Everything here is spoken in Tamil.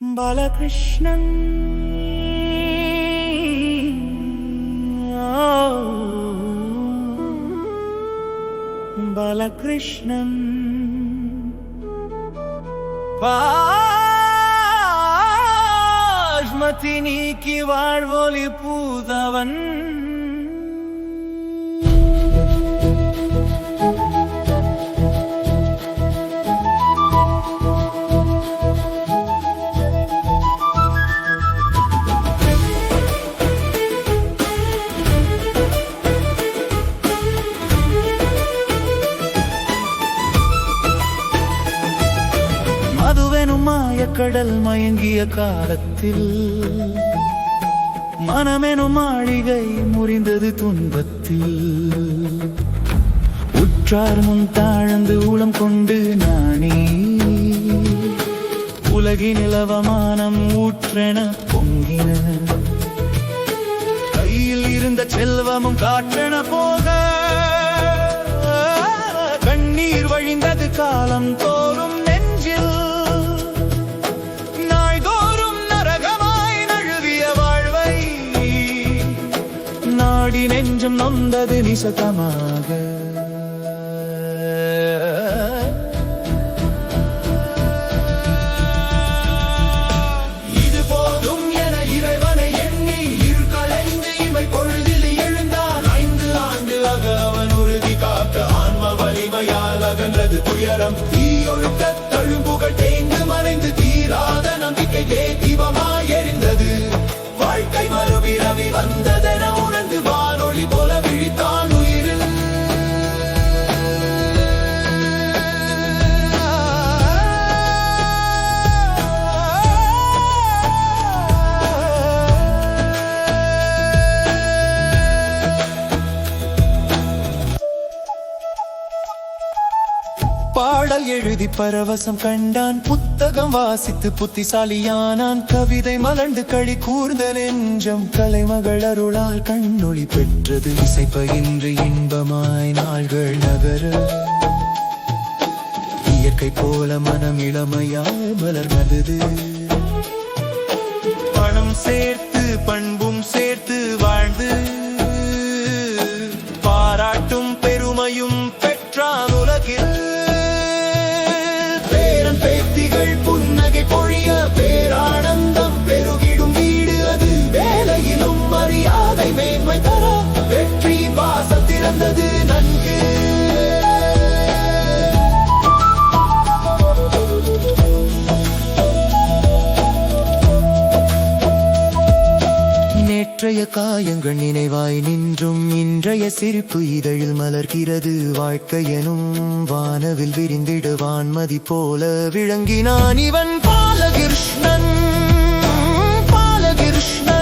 பாலகிருஷ்ணன் பாலகிருஷ்ணன் பாஷ்மதி நீக்கி வாழ்வொலி பூதவன் மதுவெனும் மாயக்கடல் மயங்கிய காலத்தில் மனமெனும் மாளிகை முறிந்தது துன்பத்தில் உற்றார் முன் தாழ்ந்து உளம் கொண்டு நானே உலகின் இலவமானம் ஊற்றென பொங்கின கையில் இருந்த செல்வமும் காற்றென போக கண்ணீர் வழிந்தது காலம் தோறும் நெஞ்சம் நொந்தது நிசதமாக இது போதும் என இறைவனை எண்ணி இருகலைந்து இமை பொழுதில் எழுந்தான் 5 ஆண்டு ஆக அவன் உறுதி காக்க ஆன்ம வலிமையால் அகன்றது துயரம் தீயொழுக்க தழும்புகள் தேய்ந்து மறைந்து தீராத நம்பிக்கை தீபமாய் எரிந்தது வாழ்க்கை மறுபிறவி வந்ததென உணர்ந்து வானொலி போல விழித்தான் உயிரில் பாடல் எழுதி பரவசம் கண்டான் புத்தகம் வாசித்து புத்திசாலியானான் கவிதை மலர்ந்து களி கூர்ந்த நெஞ்சம் கலைமகள் அருளால் கண்ணொளி பெற்றது இசை பயின்று இன்பமாய் நாள்கள் நகர இயற்கை போல மனம் இளமையாய் மலர்ந்தது பணம் சேர்த்து பண்பும் சேர்த்து வாழ்ந்து பாராட்டும் பெருமையும் பெற்றான் உலகில் புன்னகை பொழிய பேரானந்தம் பெருகிடும் வீடு அது வேலையிலும் மரியாதை மேன்மை தர வெற்றி வாசல் திறந்தது நன்கு நேற்றைய காயங்கள் நினைவாய் நின்றும் இன்றைய சிரிப்பு இதழில் மலர்கிறது வாழ்க்கை எனும் வானவில் விரிந்திட வான்மதி போல விளங்கினான் இவன் பாலகிருஷ்ணன் பாலகிருஷ்ணன்